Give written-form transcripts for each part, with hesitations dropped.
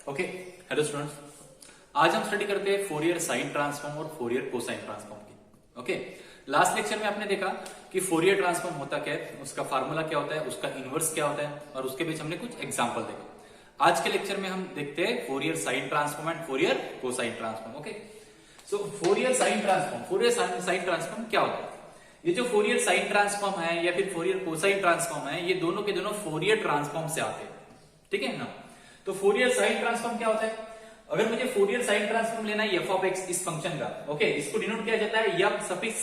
Okay, hello students. आज हम study करते हैं फोरियर साइन ट्रांसफॉर्म और फोरियर कोसाइन ट्रांसफॉर्म की। ओके, लास्ट लेक्चर में आपने देखा कि फोरियर ट्रांसफॉर्म होता क्या है, उसका फार्मूला क्या होता है, उसका इनवर्स क्या होता है और उसके बीच हमने कुछ एग्जांपल देखे। आज के लेक्चर में हम देखते हैं Fourier sine transform and Fourier cosine transform. Okay, so Fourier sine transform क्या होता है? ये जो फोरियर साइन ट्रांसफॉर्म है या फिर फोरियर कोसाइन ट्रांसफॉर्म है, ये दोनों के दोनों फोरियर ट्रांसफॉर्म से आते हैं। ठीक है ना? तो फोरियर साइन ट्रांसफॉर्म क्या होता है? अगर मुझे फोरियर साइन ट्रांसफॉर्म लेना है एफ ऑफ एक्स इस फंक्शन का, ओके, इसको डिनोट किया जाता है एफ सफिक्स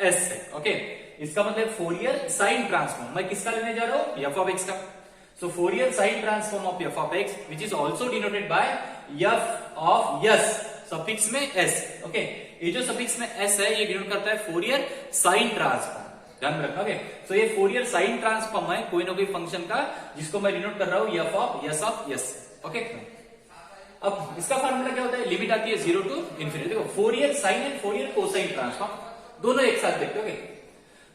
एस से। ओके, इसका मतलब फोरियर साइन ट्रांसफॉर्म मैं किसका लेने जा रहा हूं? एफ ऑफ एक्स का। So Fourier sine transform of f of x which is also denoted by f of s suffix में एस। ओके, ये जो सफिक्स में एस है ये डिनोट करता है फोरियर साइन ट्रांसफॉर्म। ध्यान रखना। ओके, सो ये फोरियर साइन ट्रांसफॉर्म है कोई ना कोई फंक्शन का जिसको मैं डिनोट कर रहा हूं एफ ऑफ एस। ओके, अब इसका फार्मूला क्या होता है? लिमिट आती है 0 टू इंफिनिटी। देखो, Fourier sine and Fourier cosine transform दोनों एक साथ देखते हो। ओके,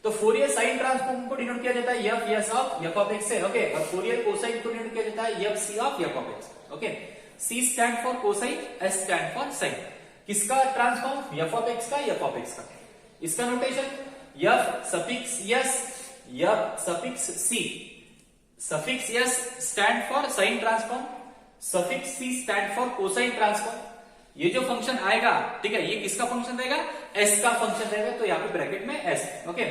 तो फोरियर साइन ट्रांसफॉर्म को डिनोट किया जाता है f s of f of x से। ओके, और फोरियर कोसाइन को डिनोट किया जाता है f c of f of x. Okay, c stand for cosine, s stand for sine. किसका ट्रांसफॉर्म? एफ ऑफ एक्स का, एफ ऑफ एक्स का। इसका notation f suffix s, f suffix c. Suffix s stand for sine transform, suffix c stand for cosine transform. ये जो function आएगा, ठीक है, ये किसका फंक्शन रहेगा? एस का फंक्शन रहेगा। तो यहाँ पे ब्रैकेट में एस। ओके,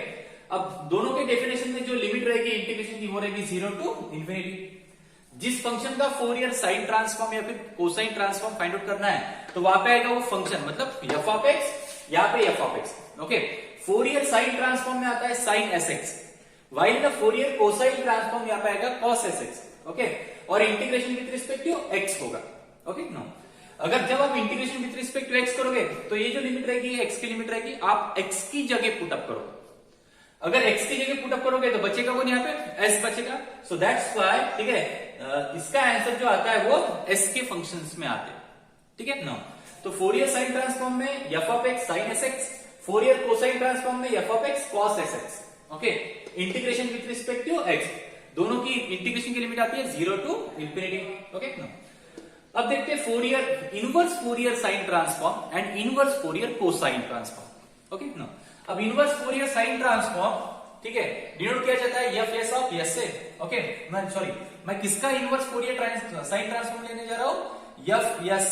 अब दोनों के डेफिनेशन में जो लिमिट रहेगी इंटीग्रेशन की वो रहेगी 0 टू इंफिनिटी। जिस फंक्शन का फोरियर साइन ट्रांसफॉर्म या फिर कोसाइन ट्रांसफॉर्म फाइंड आउट करना है तो वहां पे आएगा वो फंक्शन, मतलब एफ ऑफ एक्स, यहाँ पे f of x. Okay, Fourier sine transform में आता है sine S x, while the Fourier cosine transform यहाँ पे आएगा कॉस एस एक्स। ओके, और integration with respect to x होगा। ओके, नो, अगर जब आप integration with respect to x करोगे तो ये जो लिमिट रहेगी एक्स की लिमिट रहेगी, आप एक्स की जगह पुटअप करोगे। अगर एक्स की जगह पुटअप करोगे तो बचेगा कौन? यहाँ पे एस बचेगा। सो दैट्स व्हाई, ठीक है, इसका आंसर जो आता है वो एस के फंक्शंस में आते हैं। ठीक है ना? तो फोरियर साइन ट्रांसफॉर्म में f of x sine S x, Fourier cosine transform में f of x cos S x. Okay, integration with respect to x, दोनों की इंटीग्रेशन की लिमिट आती है 0 टू इंफिनिटी। ओके, अब देखते हैं Fourier inverse Fourier sine transform and inverse Fourier cosine transform. Okay ना, अब इनवर्स फोरियर साइन ट्रांसफॉर्म, ठीक है, डिनोट किया जाता है एफ एस ऑफ एस से। ओके, मैं किसका इनवर्स फोरियर साइन ट्रांसफॉर्म लेने जा रहा हूं? एफ एस,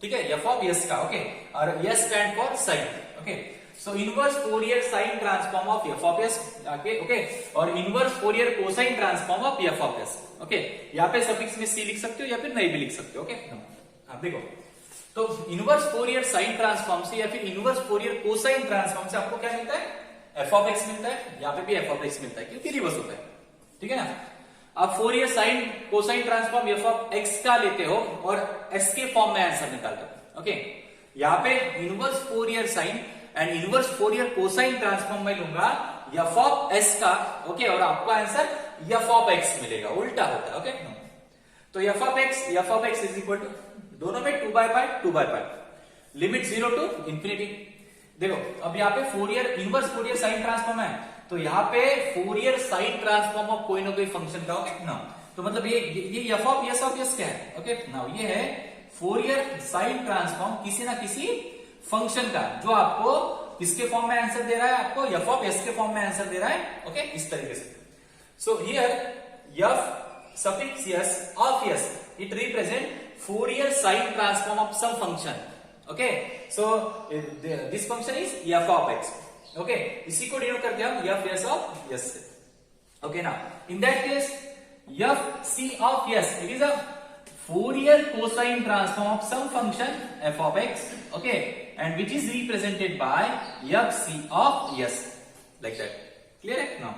ठीक है, एफ ऑफ एस का। ओके, और s stand for sine. Okay, so inverse Fourier sine transform of f of s आके, ओके, और inverse Fourier cosine transform of f of s. Okay, यहाँ पे सफिक्स में सी लिख सकते हो या फिर नहीं भी लिख सकते हो। ओके, आप देखो, तो इनवर्स फोरियर साइन ट्रांसफॉर्म से या फिर इनवर्स फोरियर कोसाइन ट्रांसफॉर्म से आपको क्या मिलता है? एफ ऑफ एक्स मिलता है। यहाँ पे भी एफ ऑफ एक्स मिलता है क्योंकि रिवर्स होता है। ठीक है ना? आप Fourier sine cosine transform f of x का लेते हो और एस के फॉर्म में आंसर निकालते हो। ओके, यहाँ पे inverse Fourier sine and inverse Fourier cosine transform में लूंगा एफ ऑफ एस का। ओके, और आपको आंसर एफ ऑफ एक्स मिलेगा, उल्टा होता है। ओके, तो f of x is equal to, दोनों में 2 by pi, limit 0 to infinity. देखो, अब यहाँ पे Fourier inverse Fourier sine transform है तो यहाँ पे फोरियर साइन ट्रांसफॉर्म ऑफ कोई ना कोई फंक्शन का। ओके ना, तो मतलब ये एफ ऑफ एस क्या है? ओके ना, ये है फोरियर साइन ट्रांसफॉर्म किसी ना किसी फंक्शन का जो आपको किसके फॉर्म में आंसर दे रहा है? आपको एफ ऑफ एस के फॉर्म में आंसर दे रहा है। ओके, इस तरीके से। So here f suffix s of s it represent Fourier sine transform of some function. Okay, so this function is f of x. Okay, इसी को डिनोट करते हैं हम एफ एस ऑफ एस से। ओके ना, in that case f c of s it is a Fourier cosine transform of some function f of x, okay, and which is represented by fc of s, like that. Clear है now?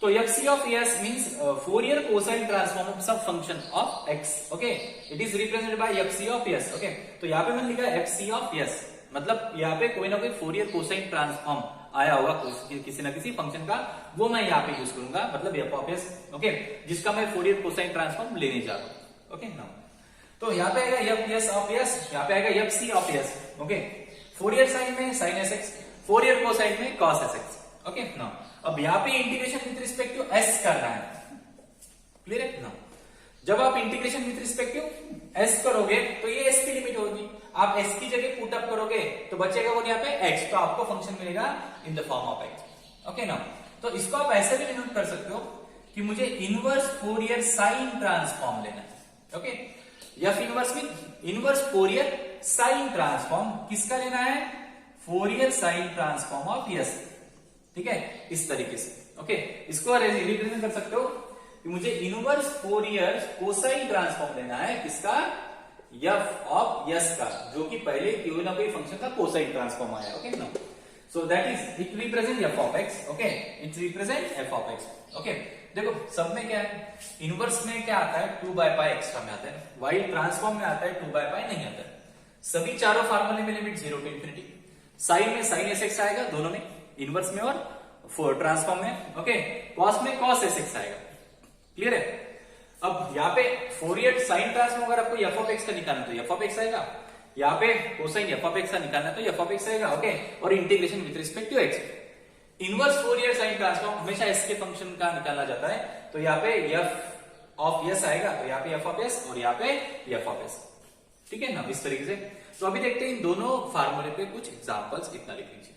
तो fc of s means Fourier cosine transform of some function of x. Okay, it is represented by fc of s. Okay, तो यहाँ पे मैंने लिखा fc of s, मतलब यहाँ पे कोई ना कोई Fourier cosine transform आया होगा किसी ना किसी फंक्शन का, वो मैं यहाँ पे यूज करूंगा, मतलब f of s, okay, जिसका मैं Fourier cosine transform लेने जा रहा हूँ। ओके ना, तो यहाँ पे आएगा एफ एस ऑफ एस, यहाँ पे आएगा f c of s. Okay, Fourier sine में sine S x, Fourier cosine में कॉस एस एक्स। ओके ना, अब यहाँ पे integration with respect to s करना है। क्लियर है ना? जब आप integration with respect to s करोगे तो ये एस की लिमिट होगी, आप एस की जगह पुट अप करोगे तो बचेगा वो यहाँ पे एक्स, तो आपको फंक्शन मिलेगा in the form of x. Okay ना, तो इसको आप ऐसे भी डिनोट कर सकते हो कि मुझे इनवर्स फोरियर साइन ट्रांसफॉर्म लेना है। Okay, F inverse with inverse Fourier sine transform किसका लेना है, Fourier sine transform of yes. ठीक है, इस तरीके से। ओके, इसको रिप्रेजेंट कर सकते हो कि मुझे इनवर्स फोरियर कोसाइन ट्रांसफॉर्म लेना है किसका, एफ ऑफ यस का, जो कि पहले कोई ना कोई फंक्शन का कोसाइन ट्रांसफॉर्म आया। ओके ना, सो that is it represent F of x. Okay, it represent F of x. Okay, देखो सब में क्या है, इनवर्स में क्या आता है 2 बाय पाई एक्स्ट्रा में आता है, वाइल ट्रांसफॉर्म में आता है 2 बाय पाई नहीं आता है। सभी चारों फार्मूले में लिमिट 0 टू इंफिनिटी, साइन में साइन एस एक्स आएगा दोनों में, इनवर्स में और ट्रांसफॉर्म में। ओके, कॉस में कॉस एस एक्स आएगा। क्लियर है। अब यहाँ पे फोरियर साइन ट्रांसफॉर्म अगर आपको एफ ऑफ एक्स का निकालना तो एफ ऑफ एक्स आएगा, यहाँ पे कोसाइन एफ ऑफ एक्स का निकालना तो एफ ऑफ एक्स आएगा। ओके, और integration with respect to x. Inverse Fourier sine transform हमेशा एस के फंक्शन का निकाला जाता है, तो यहाँ पे एफ ऑफ एस आएगा, तो यहाँ पे एफ ऑफ एस और यहाँ पे एफ ऑफ एस। ठीक है ना, इस तरीके से। तो अभी देखते हैं इन दोनों फार्मूले पे कुछ एग्जांपल्स, कितना लिख लीजिए।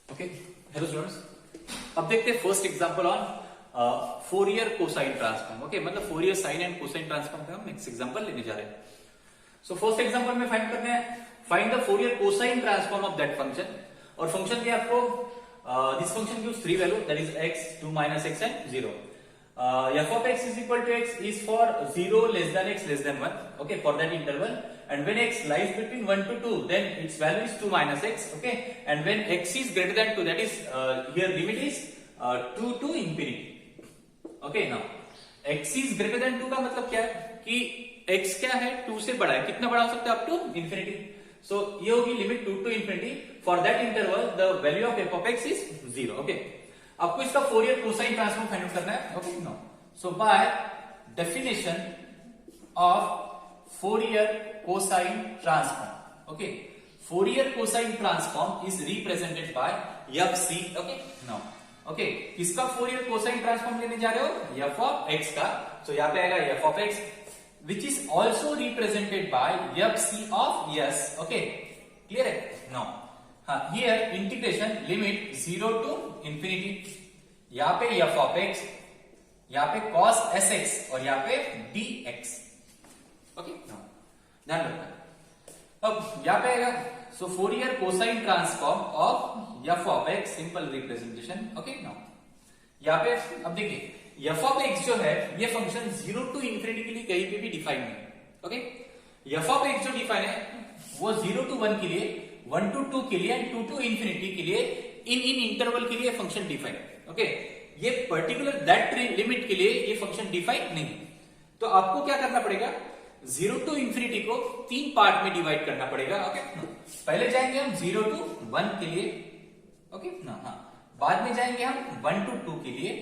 ओके, हेलो स्टूडेंट्स, अब देखते हैं first example on Fourier cosine transform. Okay, मतलब Fourier sine and cosine transform का हम नेक्स्ट एग्जांपल लेने जा रहे हैं। सो फर्स्ट एग्जांपल में फाइंड करना है, find the Fourier cosine transform of that function. और फंक्शन क्या आपको, this function gives 3 value, that is x, 2 minus x and 0. F of x is equal to x is for 0 less than x less than 1. Okay, for that interval, and when x lies between 1 to 2, then its value is 2 minus x. Okay, and when x is greater than 2, that is here limit is 2 to infinity. Okay, now x is greater than 2 का मतलब क्या है कि x क्या है, 2 से बड़ा है, कितना बड़ा हो सकता है, up to infinity. So ये होगी limit 2 to infinity. For that interval, the value of f of x is 0. Okay. आपको इसका Fourier cosine transform find out करना है। Okay, no, so by definition of Fourier cosine transform, okay, Fourier cosine transform is represented by F C. Okay, no, okay, किसका Fourier cosine transform लेने जा रहे हो, F of x का। सो यहाँ पे आएगा f of x which is also represented by F c of s. Okay, clear है। No, here integration limit 0 to infinity, यहाँ पे एफ ऑफ एक्स, यहाँ पे कॉस एस एक्स और यहाँ पे डी एक्स। ओके, ध्यान रखना। अब यहाँ पे आएगा, so Fourier cosine transform of f of x, simple representation. Okay, now यहाँ पे अब देखिए एफ ऑफ एक्स जो है ये फंक्शन 0 टू इंफिनिटी के लिए कहीं पे भी डिफाइन नहीं है। ओके, एफ ऑफ एक्स जो डिफाइन है वो 0 टू 1 के लिए, 1 to 2 के लिए एंड 2 to इंफिनिटी के लिए, इन इंटरवल के लिए फंक्शन डिफाइन। ओके, ये पर्टिकुलर दैट लिमिट के लिए ये फंक्शन डिफाइन नहीं। तो आपको क्या करना पड़ेगा, 0 टू इंफिनिटी को 3 पार्ट में डिवाइड करना पड़ेगा। ओके, पहले जाएंगे हम 0 टू 1 के लिए। ओके ना, हाँ, बाद में जाएंगे हम 1 to 2 के लिए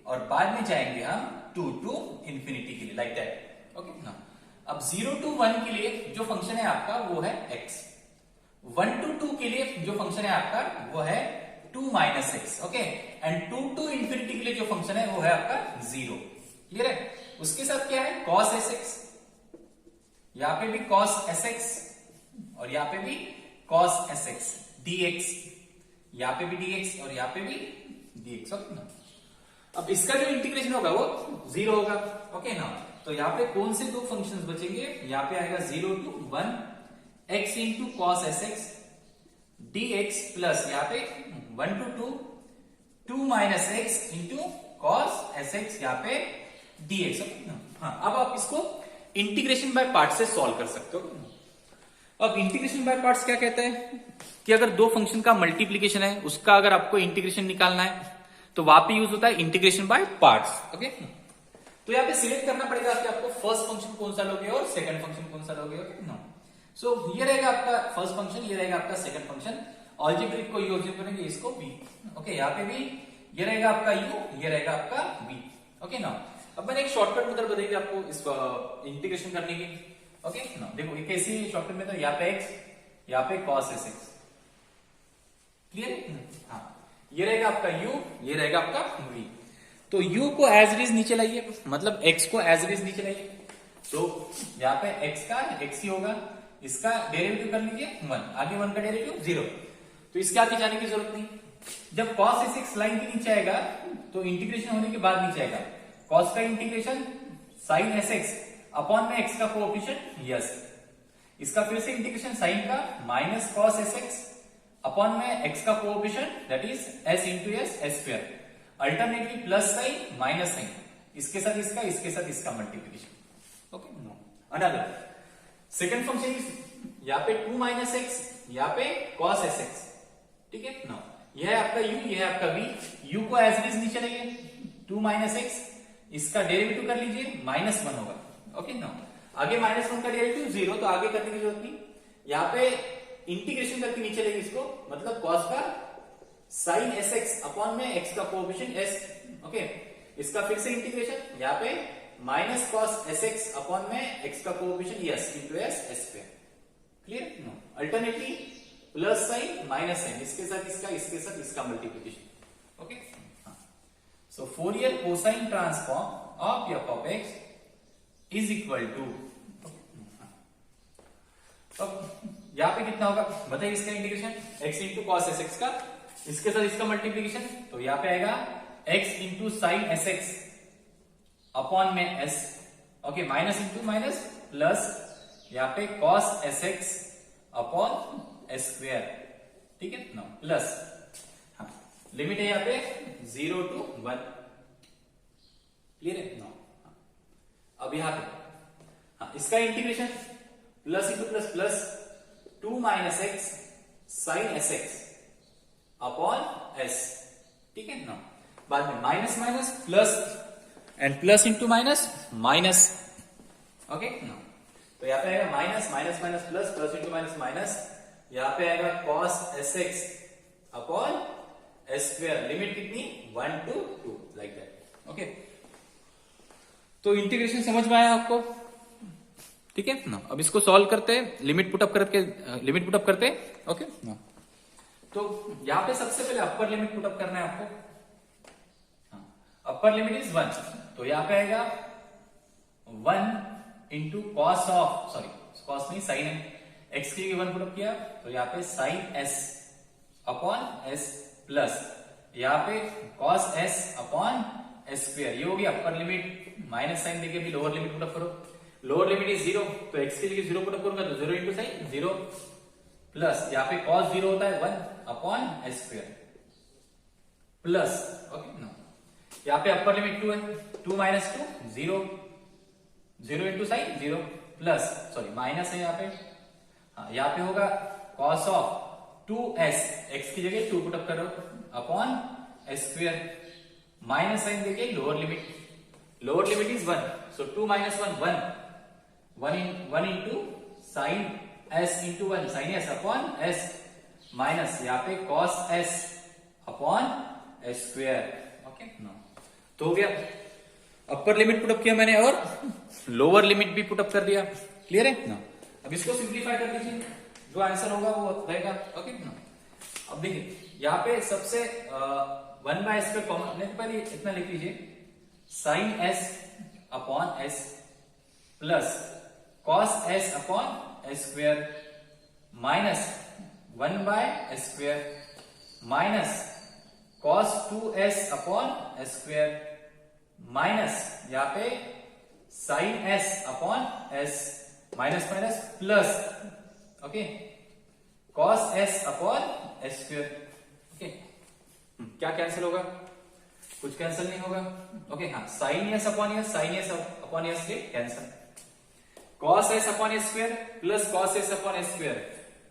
और बाद में जाएंगे हम 2 to इंफिनिटी के लिए, लाइक दैट। ओके ना, अब 0 to 1 के लिए जो फंक्शन है आपका वो है x, 1 to 2 के लिए जो फंक्शन है आपका वो है 2 minus x। Okay, and 2 to infinity के लिए जो फंक्शन है वो है आपका 0। क्लियर है। उसके साथ क्या है, cos sx, यहाँ पे भी cos sx और यहाँ पे भी cos sx dx, यहाँ पे भी dx और यहाँ पे भी dx। ओके ना, अब इसका जो इंटीग्रेशन होगा वो 0 होगा। ओके ना, तो यहाँ पे कौन से दो फंक्शंस बचेंगे, यहाँ पे आएगा 0 to 1 x into cos S x dx plus यहाँ पे 1 to 2 2 minus x into cos S x यहाँ पे dx। हाँ, अब आप इसको इंटीग्रेशन बाय पार्ट से सॉल्व कर सकते हो। अब इंटीग्रेशन बाय पार्ट्स क्या कहते हैं कि अगर दो फंक्शन का मल्टीप्लीकेशन है उसका अगर आपको इंटीग्रेशन निकालना है तो वहां पे यूज होता है इंटीग्रेशन बाय पार्ट्स। ओके, तो यहाँ पे सिलेक्ट करना पड़ेगा कि आपको फर्स्ट फंक्शन कौन सा लोगे और सेकंड फंक्शन कौन सा लोगे। ओके, नो, सो ये रहेगा आपका फर्स्ट फंक्शन, ये रहेगा आपका सेकंड फंक्शन। अलजेब्रिक को यूज करेंगे, इसको v। ओके, यहाँ पे भी ये रहेगा आपका u, ये रहेगा आपका v। ओके ना, अब मैंने एक शॉर्टकट मेथड बताई थी आपको इस इंटीग्रेशन करने की। ओके ना, देखो ये कैसी शॉर्टकट मेथड, यहाँ पे x, यहाँ पे cos sx। क्लियर है। हाँ, ये रहेगा आपका u, ये रहेगा आपका v। तो u को एज इट इज नीचे लाइए, मतलब x को एज इट इज नीचे लाइए। तो यहाँ पे x का x ही होगा, इसका डेरिवेटिव कर लीजिए 1, आगे 1 का डेरिवेटिव 0, तो इसके आगे जाने की जरूरत नहीं। जब cos sx लाइन के नीचे आएगा तो इंटीग्रेशन होने के बाद नीचे आएगा, cos का इंटीग्रेशन sin sx अपॉन में x का कोएफिशिएंट यस, इसका फिर से इंटीग्रेशन sin का माइनस cos sx अपॉन में x का coefficient that is s into S square, alternately plus sine minus sine, इसके साथ इसका, इसके साथ इसका multiplication. Okay, no another second function is यहाँ पे 2 माइनस एक्स, यहाँ पे cos sx, ठीक है। नो यह है आपका u, यह है आपका v, u को एज इट इज नीचे लाइए, 2 माइनस एक्स, इसका डेरिवेटिव कर लीजिए -1 होगा। ओके, नो आगे -1 का डेरिवेटिव 0, तो आगे करने की जरूरत नहीं, यहाँ पे इंटीग्रेशन करके नीचे लेंगे इसको, मतलब cos का sin sx अपॉन में x का कोएफिशिएंट s। ओके, इसका फिर से इंटीग्रेशन, यहाँ पे माइनस cos sx अपॉन में x का coefficient s into s square. Clear? No alternately plus sine minus sine, इसके साथ इसका, इसके साथ इसका multiplication. Okay, so Fourier cosine transform of f of x is equal to, तो यहां पे कितना होगा बताइए, इसका integration x into cos S X का, इसके साथ इसका मल्टीप्लीकेशन, तो यहां पे आएगा x into sine S X upon में s। Okay, minus into minus plus, यहां पे cos S X upon square, ठीक है नो प्लस, हाँ लिमिट है यहाँ पे 0 to 1। क्लियर है? नो अब यहां पे हाँ इसका integration plus into plus plus 2 minus X sine S X upon S, ठीक है नो, बाद में minus minus plus and plus into minus minus. Okay no, तो यहाँ पे आएगा minus minus minus plus, plus into minus minus, यहाँ पे आएगा cos sx upon square, limit कितनी 1 to 2 लाइक दैट। ओके, तो इंटीग्रेशन समझ में आया आपको? ठीक है ना, अब इसको सॉल्व करते हैं, लिमिट पुटअप करते हैं। ओके ना, तो यहां पे सबसे पहले अपर लिमिट पुटअप करना है आपको। अपर लिमिट इज 1, तो यहां पे आएगा 1 into cos of, sorry cos नहीं साइन है, एक्स के लिए 1 पुटअप किया, तो यहाँ पे sine S upon S plus, यहाँ पे कॉस एस अपॉन स्क्वायर, ये होगी अपर लिमिट। माइनस साइन देके भी लोअर लिमिट पुटअप करो, लोअर लिमिट इज 0, तो एक्स के लिए 0 पुटअप करूंगा तो 0 इंटू साइन 0 प्लस, यहाँ पे कॉस 0 होता है 1 upon square plus. Okay no, यहाँ पे अपर लिमिट 2 है, 2 माइनस 2 0, 0 into sine 0 plus, sorry minus है यहाँ पे, हाँ यहाँ पे होगा cos ऑफ 2s, x की जगह 2 पुटअप करो अपॉन स्क्वायर, माइनस साइन देके lower limit is 1, so 2 minus 1 into sine s into 1 sine s upon s minus, यहाँ पे cos s upon square. Okay no, तो हो गया, अपर लिमिट पुटअप किया मैंने और लोअर लिमिट भी पुटअप कर दिया। क्लियर है ना? अब इसको सिंप्लीफाई कर दीजिए, जो आंसर होगा वो रहेगा। ओके ना, अब देखिए यहाँ पे सबसे 1 बाय स्क्वायर कॉमन, नहीं पहले इतना लिख लीजिए, sine S upon S plus cos S upon square minus 1 by square minus cos 2s upon square minus, यहाँ पे sine S upon s minus minus plus, okay cos S upon square. Okay, क्या cancel होगा? कुछ cancel नहीं होगा। Okay हाँ, sine S upon s, sine S upon s के cancel, cos S upon square plus cos S upon square,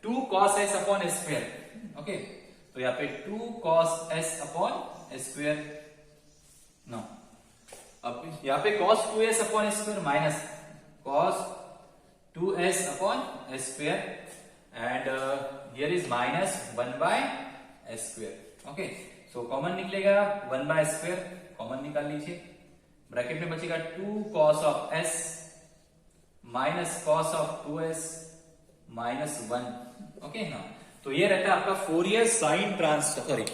2 cos S upon square. Okay, तो यहाँ पे 2 cos S upon square no, अब यहाँ पे cos 2s upon square minus cos 2s upon square and here is minus 1 by square. Okay, so common निकलेगा 1 by square, common निकाल लीजिए, bracket में बचेगा 2 cos of s minus cos of 2s minus 1। Okay ना, तो ये रहता है आपका Fourier sine transform, sorry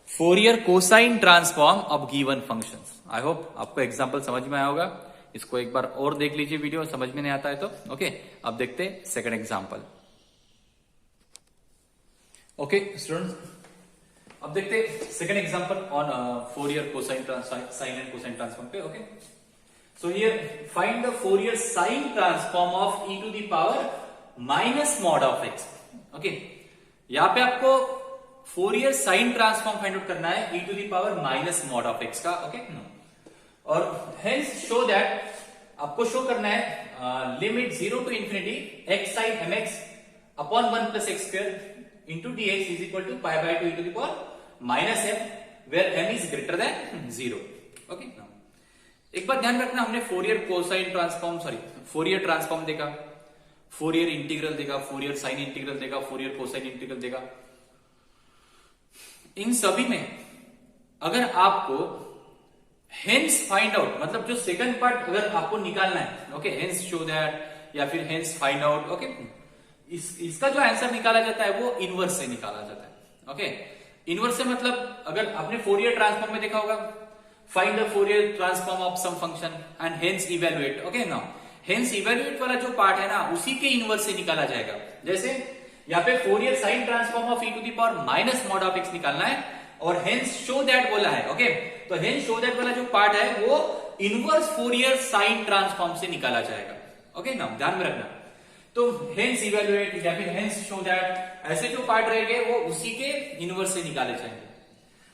Fourier cosine transform of given functions. I hope आपको एग्जांपल समझ में आया होगा। इसको एक बार और देख लीजिए, वीडियो समझ में नहीं आता है तो। ओके, अब देखते हैं सेकंड एग्जांपल। ओके स्टूडेंट्स, अब देखते हैं second example on Fourier cosine sine and cosine transform पे। Okay, so here find the Fourier sine transform of e to the power minus mod of x। Okay, यहां पे आपको Fourier sine transform find out करना है e to the power minus mod of x का। Okay, और hence show that आपको show करना है limit 0 to infinity x sine mx upon 1 plus X square into dx is equal to pi by 2 e to the power minus m where m is greater than 0। Okay, एक बात ध्यान रखना, हमने Fourier cosine transform Fourier transform देखा, Fourier integral देखा, Fourier sine integral देखा, Fourier cosine integral देखा। इन सभी में अगर आपको हेंस फाइंड आउट, मतलब जो सेकंड पार्ट अगर आपको निकालना है, ओके, हेंस शो दैट या फिर हेंस फाइंड आउट, ओके, इसका जो आंसर निकाला जाता है वो इनवर्स से निकाला जाता है। ओके, इनवर्स से मतलब अगर आपने फोरियर ट्रांसफॉर्म में देखा होगा, find the Fourier transform of some function and hence evaluate. Okay, now hence evaluate वाला जो पार्ट है ना, उसी के इनवर्स से निकाला जाएगा। जैसे यहाँ पे Fourier sine transform of e to the power minus mod of x निकालना है और हेंस शो दैट बोला है। ओके, तो हेंस शो दैट वाला जो पार्ट है वो इनवर्स फोरियर साइन ट्रांसफॉर्म से निकाला जाएगा। ओके, नाउ ध्यान में रखना। तो हेंस इवैल्यूएट या फिर हेंस शो दैट, ऐसे जो पार्ट रहेंगे वो उसी के इनवर्स से निकाले जाएंगे।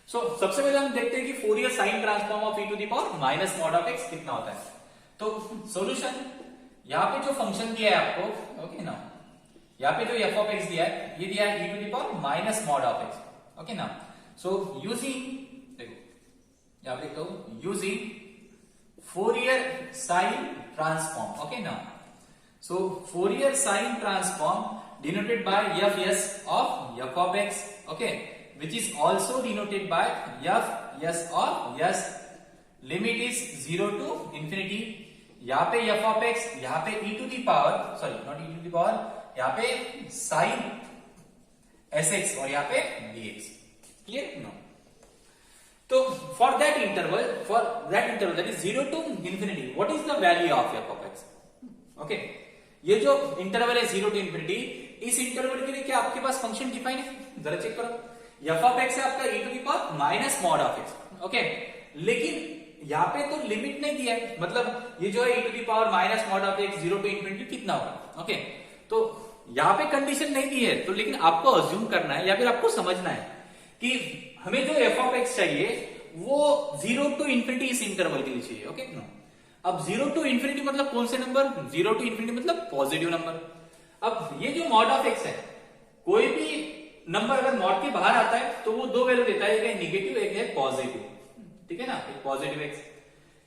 सो सबसे पहले हम देखते हैं कि Fourier sine transform of e to the power minus mod of x कितना होता है। तो सॉल्यूशन, यहाँ पे जो फंक्शन दिया है आपको, ओके ना, यहाँ पे जो f ऑफ x दिया है, ये दिया है e to the power minus mod of x। Okay ना, सो यूजिंग, देखो यहाँ पे लिखता हूं, using Fourier sine transform. Okay ना, so Fourier sine transform denoted by fs of f of x, okay, which is also denoted by fs of s, limit is 0 to infinity। यहाँ पे f of x, यहाँ पे e to the power, sorry not e to the power, यहाँ पे sine sx और यहाँ पे dx। Clear? No. तो for that interval that is 0 to infinity, what is the value of f of x? Okay, ये जो interval है 0 to infinity, इस इंटरवल के लिए क्या आपके पास फंक्शन डिफाइन है? जरा चेक करो। f of x है आपका e to the power minus mod of x। Okay, लेकिन यहाँ पे तो लिमिट नहीं दिया है, मतलब ये जो है e to the power minus mod of x 0 to infinity कितना होगा। ओके, तो यहाँ पे कंडीशन नहीं दी है, तो लेकिन आपको अज्यूम करना है या फिर आपको समझना है कि हमें जो f of x चाहिए वो 0 टू इंफिनिटी इस इंटरवल के लिए चाहिए। ओके, अब 0 टू इंफिनिटी मतलब कौन से नंबर? 0 टू इंफिनिटी मतलब पॉजिटिव नंबर। अब ये जो मॉड ऑफ x है, कोई भी नंबर अगर मॉड के बाहर आता है तो वो दो वैल्यू देता है, एक है निगेटिव, एक है पॉजिटिव। ठीक है ना, एक पॉजिटिव x।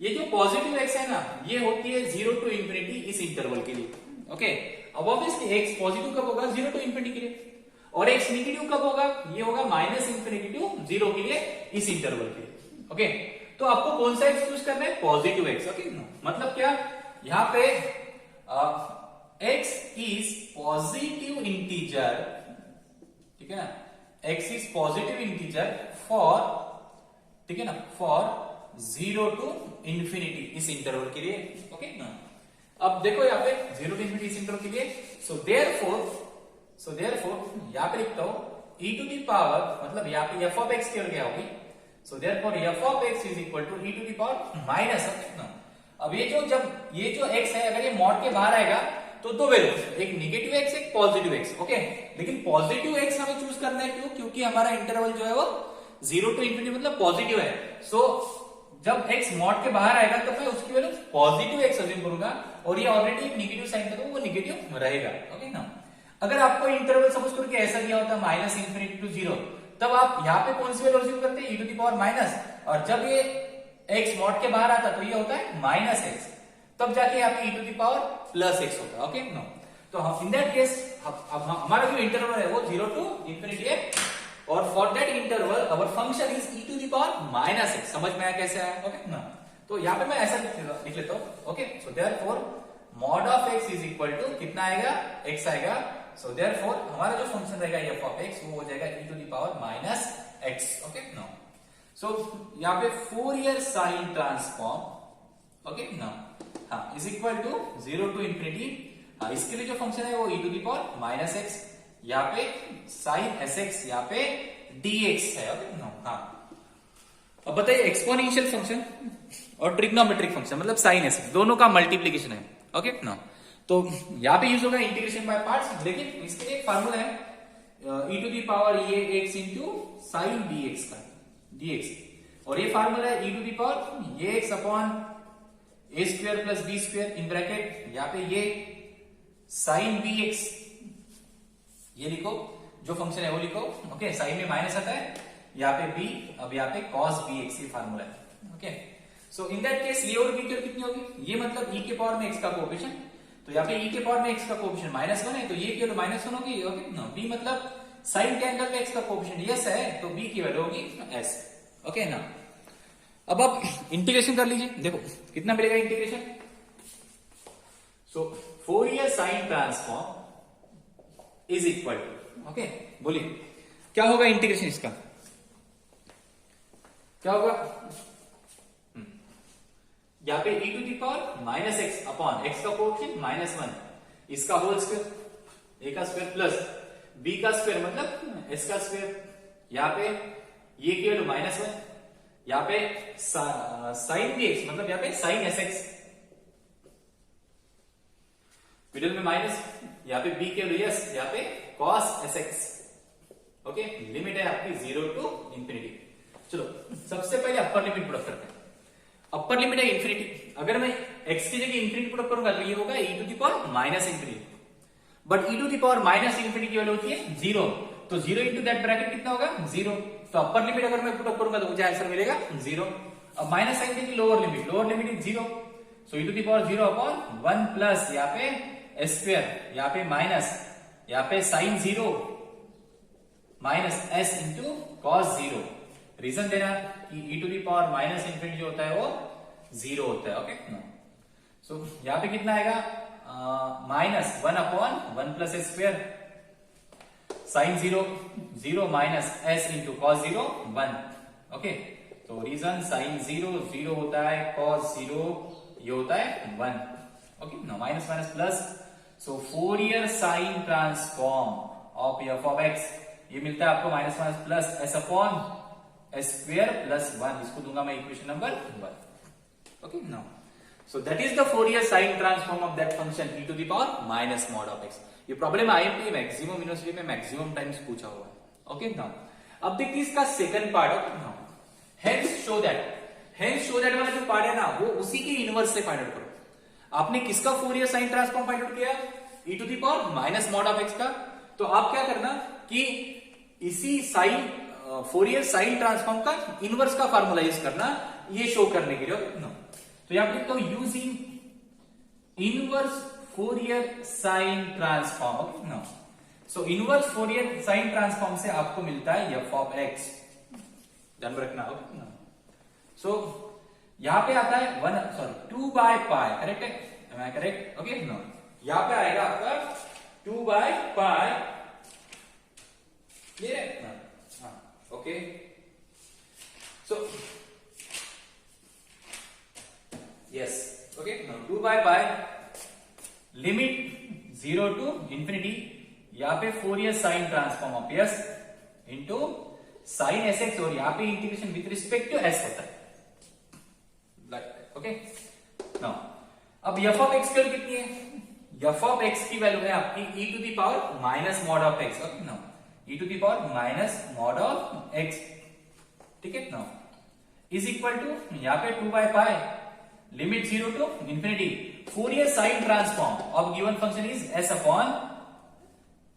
ये जो पॉजिटिव x है ना, ये होती है 0 टू इंफिनिटी इस इंटरवल के लिए। ओके, अब ऑब्वियसली x पॉजिटिव कब होगा? 0 टू इंफिनिटी के लिए, और x नेगेटिव कब होगा? ये होगा माइनस इंफिनिटी टू 0 के लिए इस इंटरवल के लिए। ओके, तो आपको कौन सा x चूज करना है? Positive x। ओके, मतलब क्या, यहाँ पे x इज पॉजिटिव इंटीजर, ठीक है ना, x is positive integer for, ठीक है ना, फॉर 0 टू इंफिनिटी इस इंटरवल के लिए। ओके ना, अब देखो यहाँ पे 0 टू इंफिनिटी इस इंटरवल के लिए, सो देयरफॉर यहाँ पे लिखता हूं e टू द पावर, मतलब यहाँ पे f ऑफ x की क्या होगी? So therefore f of x is equal to e to the power minus. अब ये जो x है, अगर ये मॉड के बाहर आएगा तो दो वैल्यू, एक नेगेटिव x, एक पॉजिटिव x। ओके, लेकिन पॉजिटिव x हमें चूज करना है, क्यों? क्योंकि हमारा इंटरवल जो है वो 0 टू इंफिनिटी मतलब पॉजिटिव है। सो जब x मॉड के बाहर आएगा तो मैं उसकी वैल्यू पॉजिटिव x अज्यूम करूंगा, और ये ऑलरेडी एक नेगेटिव साइन था तो वो नेगेटिव रहेगा। ओके ना, अगर आपको इंटरवल सपोज करके ऐसा दिया होता है माइनस इंफिनिटी टू 0, तब आप यहाँ पे कौन सी वैल्यू अज्यूम करते हैं? e to the power minus, और जब ये x मॉड के बाहर आता तो ये होता है माइनस x, तब जाके यहाँ पे e to the power plus x होता है। ओके, नो, तो इन दैट केस अब हमारा जो इंटरवल है वो 0 टू इंफिनिटी है, और for that interval our function is e to the power minus x। समझ में आया कैसे आया? ओके ना, तो यहाँ पे मैं ऐसा लिख लेता हूँ। Okay, so therefore mod of x is equal to कितना आएगा? x आएगा। सो देयरफॉर हमारा जो फंक्शन रहेगा f ऑफ x वो हो जाएगा e to the power minus x. Okay no, so यहाँ पे Fourier sine transform, okay no, हाँ, is equal to 0 to infinity. हाँ, इसके लिए जो फंक्शन है वो e to the power minus x, यहाँ पे साइन एस एक्स, यहाँ पे dx है। ओके नो, हाँ। अब बताइए एक्सपोनेंशियल फंक्शन और ट्रिग्नोमेट्रिक फंक्शन मतलब साइन एस दोनों का मल्टीप्लीकेशन है। ओके नो, तो यहाँ पे यूज होगा इंटीग्रेशन बाय पार्ट्स, लेकिन इसके लिए एक फार्मूला है e टू दी पावर ये एक्स इंटू साइन dx का dx, और ये फार्मूला है e टू दी पावर ये X upon A square plus B square in bracket, यहाँ पे ये साइन बी एक्स, ये लिखो जो फंक्शन है वो लिखो। ओके, साइन में माइनस आता है, यहाँ पे b, अब यहाँ पे cos bx ये फार्मूला है। Okay, so in that case ये और b की कितनी होगी, ये मतलब e के पावर में x का कोएफिशिएंट, तो यहाँ पे e के पावर में x का कोएफिशिएंट -1 है, तो ये की वैल्यू -1 होगी। ओके नो, b मतलब साइन के एंगल में x का कोएफिशिएंट यस है, तो b की वैल्यू होगी s। ओके ना, अब आप इंटीग्रेशन कर लीजिए, देखो कितना मिलेगा integration. So Fourier sine transform is equal to, okay बोलिए क्या होगा इंटीग्रेशन इसका, क्या होगा, यहाँ पे e to the power minus X upon X का कोएफिशिएंट -1, इसका होल स्क्वायर, a का स्क्वायर प्लस b का स्क्वायर मतलब s का स्क्वायर, यहाँ पे ये की वैल्यू -1, यहाँ पे साइन bx मतलब यहाँ पे साइन sx, मिडिल में माइनस, यहाँ पे b की वैल्यू यस, यहाँ पे cos sx। ओके, लिमिट है आपकी 0 टू इंफिनिटी। चलो सबसे पहले अपर लिमिट पुट करते हैं। अपर लिमिट है इंफिनिटी, अगर मैं x की जगह इंफिनिटी पुट करूंगा तो ये होगा e to the power minus infinity, but e to the power minus infinity की वैल्यू होती है 0, तो 0 इंटू दैट ब्रैकेट कितना होगा 0, तो अपर लिमिट अगर मैं पुट करूंगा तो मुझे आंसर मिलेगा 0। अब माइनस साइन देखिए lower limit is 0, so e to the power 0 upon 1 plus यहाँ पे s स्क्वायर, यहाँ पे माइनस, यहाँ पे sine 0 minus s into cos 0। Reason देना कि e to the power minus infinity जो होता है वो 0 होता है। ओके, सो यहाँ पे कितना आएगा -1 upon 1 plus s square, sine 0 minus s into cos 0 1। Okay, तो रीजन साइन 0 होता है, कॉस 0 ये होता है 1। Okay, no minus minus plus, so Fourier sine transform of f of x ये मिलता है आपको minus minus plus s upon s square plus 1, इसको दूंगा मैं equation number 1। Okay now, so that is the Fourier sine transform of that function e to the power minus mod of x। ये problem IMP maximum university में maximum times पूछा हुआ है। Okay now, अब देखिए इसका second part. Okay now, hence show that वाला जो पार्ट है ना वो उसी के इनवर्स से फाइंड आउट करो। आपने किसका Fourier sine transform find out किया, e to the power minus mod of x का, तो आप क्या करना कि इसी साइन फोरियर साइन ट्रांसफॉर्म का इनवर्स का फार्मूला यूज करना ये शो करने के लिए। तो यहां पे तो using inverse Fourier sine transform. Okay no, so inverse Fourier sine transform से आपको मिलता है f ऑफ x, ध्यान रखना। ओके नो, सो यहां पे आता है 2 बाय पाई, करेक्ट है, am I correct. Okay no, यहां पे आएगा आपका 2 बाय पाई, ये okay, so yes, okay, 2 by pi limit 0 to infinity, यहाँ पे Fourier sine transform of s into sine S X, और यहाँ पे integration with respect to s होता है। ओके नाउ, अब f ऑफ x की वैल्यू कितनी है, f ऑफ x की वैल्यू है आपकी e to the power minus mod of x। Okay now, e to the power minus mod of x, ठीक है नाउ, इज इक्वल टू यहाँ पे 2 by pi limit 0 to infinity, Fourier sine transform of given function is s upon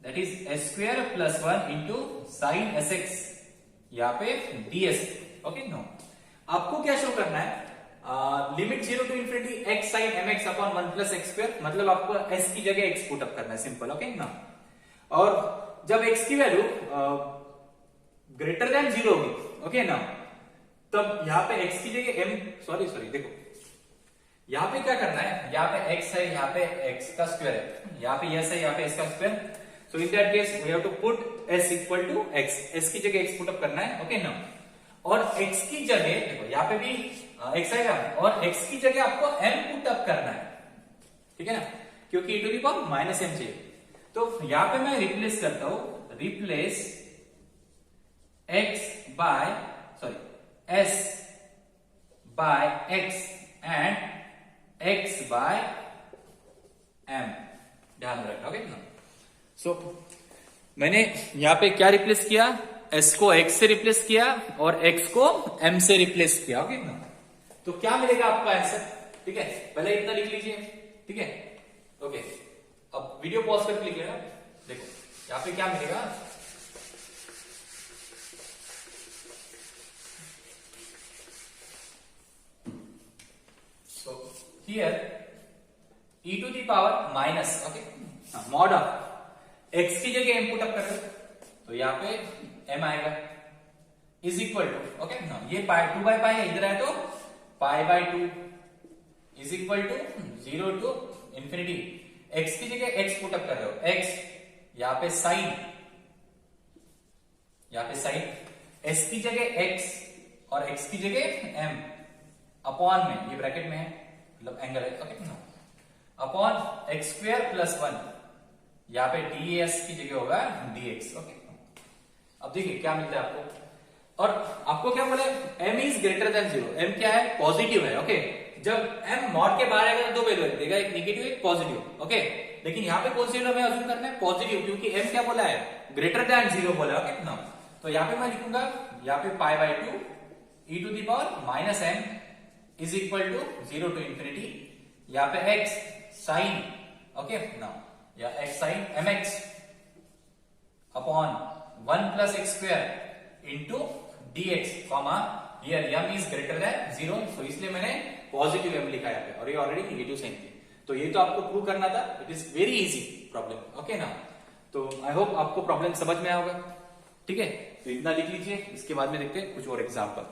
that is s square plus 1 into sine sx, यहाँ पे ds। Okay no, आपको क्या show करना है, limit 0 to infinity x sine mx upon 1 plus X square, मतलब आपको s की जगह x पुट अप करना है, सिंपल। ओके ना, और जब x की वैल्यू ग्रेटर देन 0 होगी, ओके ना, तब यहाँ पे x की जगह m, सॉरी देखो यहाँ पे क्या करना है, यहाँ पे x है, यहाँ पे x का स्क्वायर है, यहाँ पे s है, यहाँ पे s का square, So in that case we have to put s equal to x. s की जगह x पुट अप करना है. ओके ना. और x की जगह देखो यहाँ पे भी x आएगा और x की जगह आपको m पुट अप करना है. ठीक है ना, क्योंकि e to the power minus m चाहिए. तो यहाँ पे मैं रिप्लेस करता हूं, replace x by s by x and x by m. ध्यान में रखना. ओके ना. सो मैंने यहां पे क्या रिप्लेस किया, s को x से रिप्लेस किया और x को m से रिप्लेस किया. ओके ना. तो क्या मिलेगा आपका आंसर. ठीक है, पहले इतना लिख लीजिए. ठीक है, ओके. अब वीडियो पॉज करके लिख लेना. देखो यहां पे क्या मिलेगा, so here e to the power minus, okay, mod of x की जगह m पुट अप कर रहे हो तो यहाँ पे m आएगा इज इक्वल टू, ओके ना, ये पाई 2 बाय पाई है, इधर है तो pi by 2 is equal to 0 to infinity. x की जगह x पुट अप कर रहे हो, x यहाँ पे साइन, s की जगह x और x की जगह m अपॉन में, ये ब्रैकेट में है मतलब एंगल है. ओके ना, अपॉन x स्क्वायर प्लस 1, यहाँ पे ds की जगह होगा dx. ओके, अब देखिए क्या मिलता है आपको. और आपको क्या बोले, m is greater than 0. m क्या है, पॉजिटिव है. ओके, जब m मॉड के बाहर आएगा तो दो वैल्यू देगा, एक नेगेटिव एक पॉजिटिव. ओके, लेकिन यहाँ पे कौन सी वैल्यू हमें अज्यूम करना है, पॉजिटिव, क्योंकि m क्या बोला है, ग्रेटर देन 0 बोला. ओके ना, तो यहाँ पे मैं लिखूंगा, यहाँ पे pi by 2 e to the power minus m is equal to 0 to infinity. यहाँ पे x साइन, ओके ना, या x sine mx upon 1 plus x square into dx, comma here m is greater than 0, तो इसलिए मैंने positive m लिखा है और ये ऑलरेडी नेगेटिव साइन थी. तो ये तो आपको प्रूव करना था. It is very easy problem. Okay ना, तो आई होप आपको प्रॉब्लम समझ में आया होगा. ठीक है, तो इतना लिख लीजिए, इसके बाद में देखते हैं कुछ और एग्जाम्पल.